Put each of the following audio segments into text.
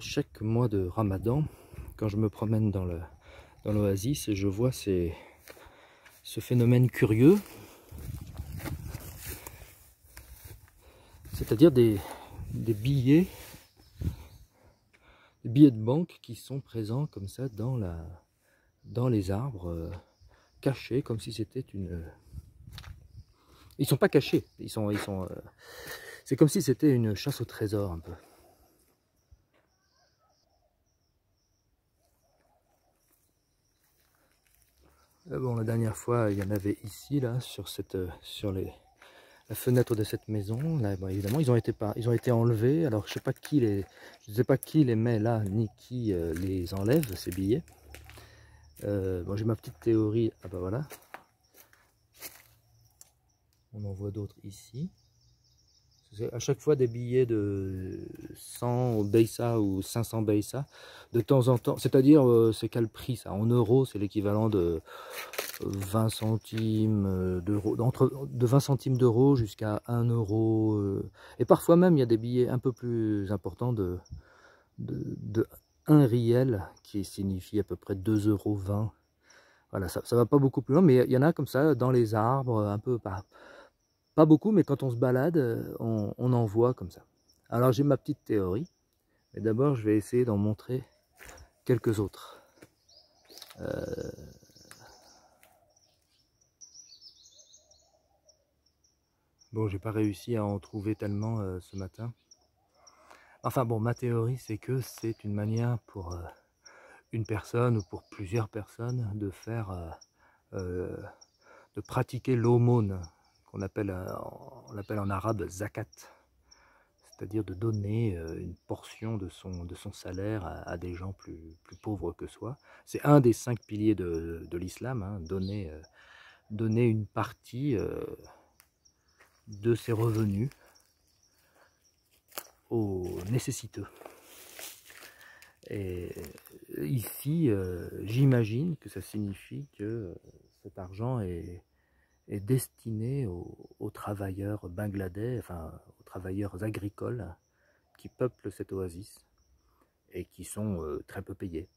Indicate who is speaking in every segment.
Speaker 1: chaque mois de Ramadan, quand je me promène dans l'oasis, je vois ce phénomène curieux, c'est-à-dire des billets de banque qui sont présents comme ça dans les arbres, cachés, comme si c'était une... Ils sont pas cachés, c'est comme si c'était une chasse au trésor un peu. Bon, la dernière fois, il y en avait ici, là, sur la fenêtre de cette maison. Là, bon, évidemment, ils ont été enlevés. Alors, je ne sais pas qui les met là, ni qui les enlève, ces billets. Bon, j'ai ma petite théorie. Ah bah voilà. On en voit d'autres ici. C'est à chaque fois des billets de 100 Beissa ou 500 Beissa, de temps en temps. C'est-à-dire, c'est quel prix ça? En euros, c'est l'équivalent de 20 centimes d'euros, de 20 centimes d'euros jusqu'à 1 euro. Et parfois même, il y a des billets un peu plus importants de 1 riel, qui signifie à peu près 2,20 €. Voilà, ça va pas beaucoup plus loin, mais il y en a comme ça dans les arbres, un peu pas beaucoup, mais quand on se balade, on en voit comme ça. Alors j'ai ma petite théorie, mais d'abord je vais essayer d'en montrer quelques autres. Bon, j'ai pas réussi à en trouver tellement ce matin. Enfin bon, ma théorie c'est que c'est une manière pour une personne ou pour plusieurs personnes de de pratiquer l'aumône, qu'on appelle, on l'appelle en arabe zakat, c'est-à-dire de donner une portion de son salaire à des gens plus pauvres que soi. C'est un des 5 piliers de l'islam, hein, donner une partie de ses revenus aux nécessiteux. Et ici, j'imagine que ça signifie que cet argent est destiné aux travailleurs bangladais, enfin aux travailleurs agricoles qui peuplent cette oasis et qui sont très peu payés.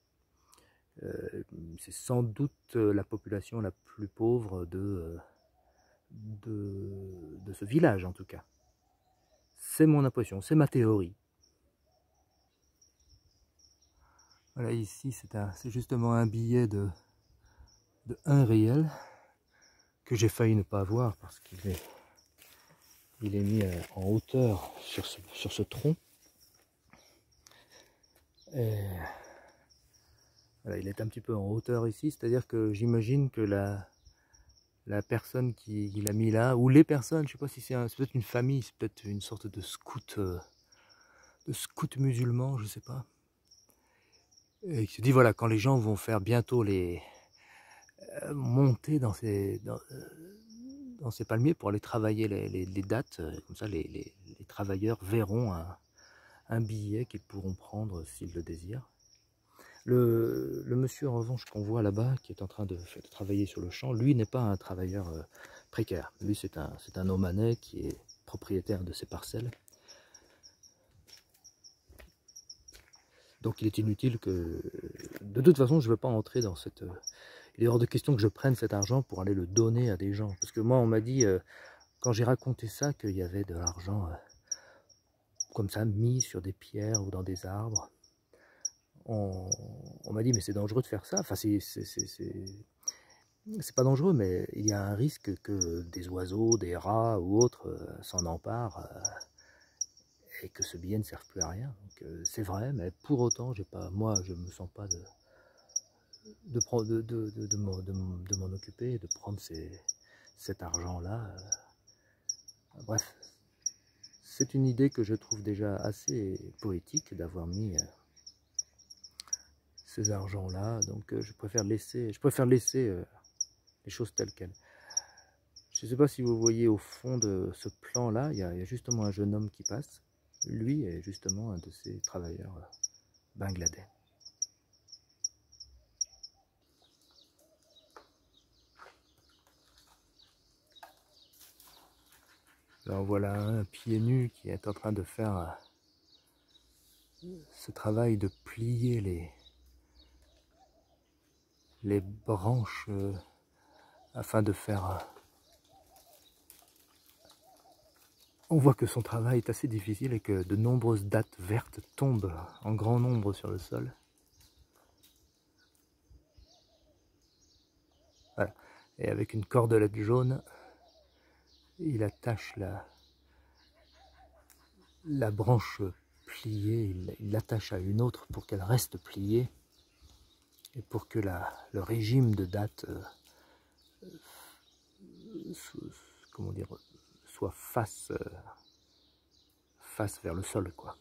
Speaker 1: C'est sans doute la population la plus pauvre de ce village en tout cas. C'est mon impression, c'est ma théorie. Voilà, ici c'est justement un billet de 1 riel que j'ai failli ne pas avoir parce qu'il est mis en hauteur sur ce tronc. Et voilà, il est un petit peu en hauteur ici, c'est-à-dire que j'imagine que la personne qui l'a mis là, ou les personnes, je sais pas si c'est peut-être une famille, c'est peut-être une sorte de scout musulman, je sais pas. Et qui se dit voilà, quand les gens vont faire bientôt monter dans ces palmiers pour aller travailler les dattes, comme ça les travailleurs verront un billet qu'ils pourront prendre s'ils le désirent. Le monsieur en revanche qu'on voit là-bas, qui est en train de travailler sur le champ, lui n'est pas un travailleur précaire. Lui c'est un Omanais qui est propriétaire de ses parcelles. Donc il est inutile que... De toute façon, je ne veux pas entrer dans cette... Il est hors de question que je prenne cet argent pour aller le donner à des gens. Parce que moi, on m'a dit, quand j'ai raconté ça, qu'il y avait de l'argent comme ça, mis sur des pierres ou dans des arbres. On m'a dit, mais c'est dangereux de faire ça. Enfin, c'est pas dangereux, mais il y a un risque que des oiseaux, des rats ou autres s'en emparent. Et que ce billet ne serve plus à rien. C'est vrai, mais pour autant, moi, je me sens pas de m'en occuper, de prendre cet argent-là. Bref, c'est une idée que je trouve déjà assez poétique d'avoir mis ces argents-là. Donc je préfère laisser les choses telles quelles. Je ne sais pas si vous voyez au fond de ce plan-là, il y a justement un jeune homme qui passe. Lui est justement un de ces travailleurs bangladais. Alors voilà un pieds nus qui est en train de faire ce travail de plier les branches afin de faire... On voit que son travail est assez difficile et que de nombreuses dattes vertes tombent en grand nombre sur le sol. Voilà. Et avec une cordelette jaune, il attache la branche pliée, il l'attache à une autre pour qu'elle reste pliée et pour que le régime de dattes comment dire, soit face vers le sol, quoi.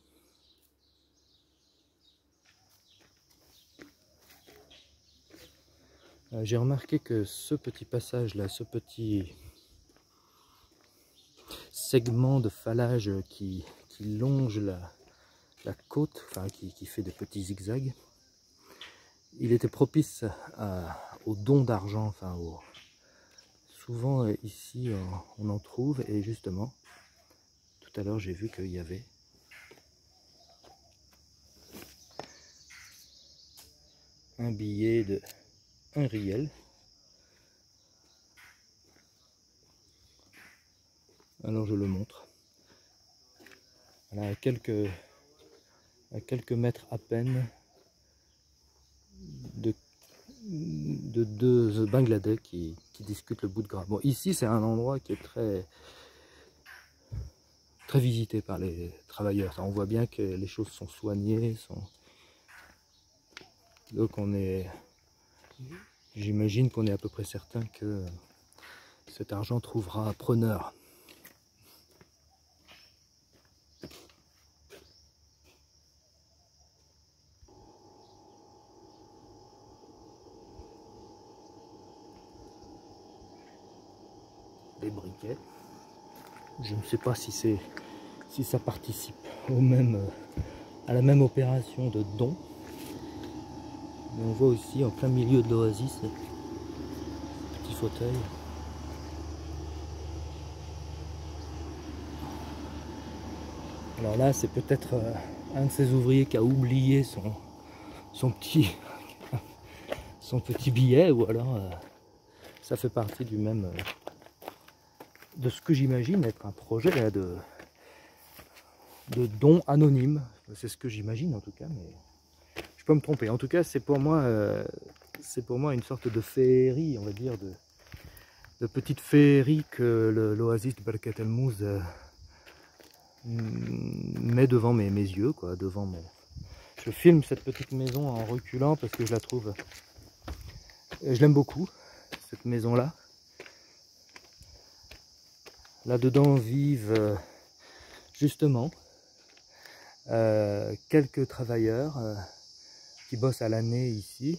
Speaker 1: J'ai remarqué que ce petit passage là, ce petit segment de fallage qui longe la côte, enfin qui fait des petits zigzags, il était propice au don d'argent, enfin souvent ici on en trouve, et justement tout à l'heure j'ai vu qu'il y avait un billet de 1 riel. Alors je le montre. Voilà, à quelques mètres à peine de deux Bangladais qui discutent le bout de gras. Bon, ici c'est un endroit qui est très visité par les travailleurs. On voit bien que les choses sont soignées, donc j'imagine qu'on est à peu près certain que cet argent trouvera un preneur. Les briquets, je ne sais pas si ça participe à la même opération de don, mais on voit aussi en plein milieu de l'oasis ce petit fauteuil. Alors là, c'est peut-être un de ces ouvriers qui a oublié son petit billet, ou alors ça fait partie du même de ce que j'imagine être un projet de don anonyme. C'est ce que j'imagine en tout cas, mais je peux me tromper. En tout cas, c'est pour moi une sorte de féerie, on va dire, de petite féerie que l'oasis de Barkat El Mouz met devant mes yeux, quoi, devant mon... Je filme cette petite maison en reculant parce que je la trouve... Je l'aime beaucoup, cette maison-là. Là-dedans vivent justement quelques travailleurs qui bossent à l'année ici.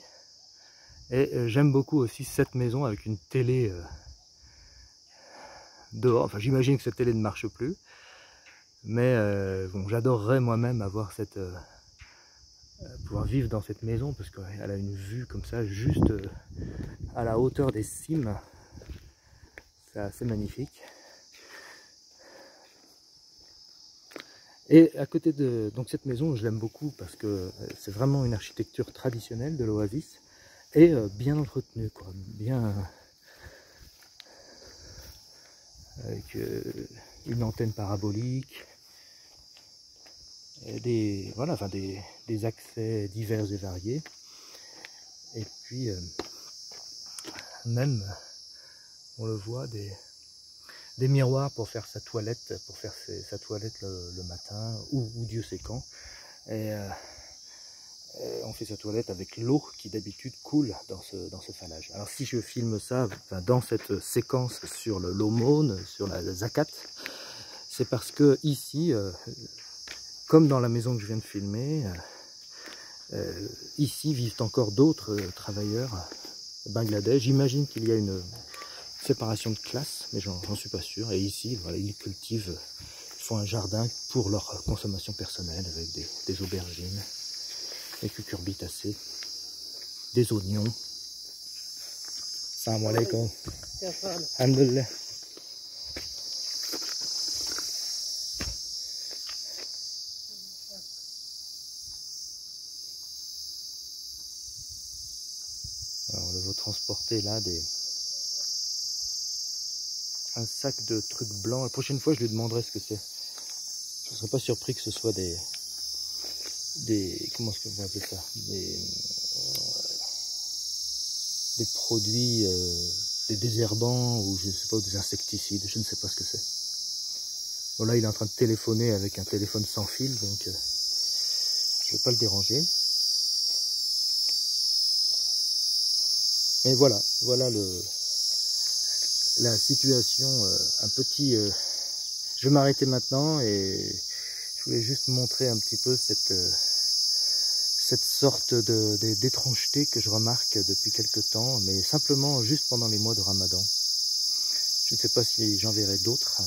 Speaker 1: Et j'aime beaucoup aussi cette maison avec une télé dehors. Enfin, j'imagine que cette télé ne marche plus. Mais bon, j'adorerais moi-même avoir pouvoir vivre dans cette maison parce qu'elle a une vue comme ça, juste à la hauteur des cimes. C'est assez magnifique. Et à côté de cette maison, je l'aime beaucoup parce que c'est vraiment une architecture traditionnelle de l'oasis et bien entretenue, quoi, bien avec une antenne parabolique. Voilà, enfin des accès divers et variés, et puis même on le voit des miroirs pour faire sa toilette, sa toilette le matin ou Dieu sait quand, et on fait sa toilette avec l'eau qui d'habitude coule dans ce phallage. Alors si je filme ça dans cette séquence sur l'aumône, sur la zakat, c'est parce que ici comme dans la maison que je viens de filmer, ici vivent encore d'autres travailleurs bangladais. J'imagine qu'il y a une séparation de classe, mais j'en suis pas sûr. Et ici, voilà, ils cultivent, ils font un jardin pour leur consommation personnelle avec des aubergines, des cucurbitacées, des oignons. Salam alaikum. Alhamdulillah. me transporter là un sac de trucs blancs. La prochaine fois, je lui demanderai ce que c'est. Je ne serais pas surpris que ce soit des comment est-ce qu'on va appeler ça, des produits, des désherbants ou je ne sais pas, ou des insecticides. Je ne sais pas ce que c'est. Bon, là, il est en train de téléphoner avec un téléphone sans fil, donc je ne vais pas le déranger. Mais voilà la situation. Je vais m'arrêter maintenant et je voulais juste montrer un petit peu cette sorte d'étrangeté que je remarque depuis quelque temps, mais simplement juste pendant les mois de Ramadan. Je ne sais pas si j'en verrai d'autres.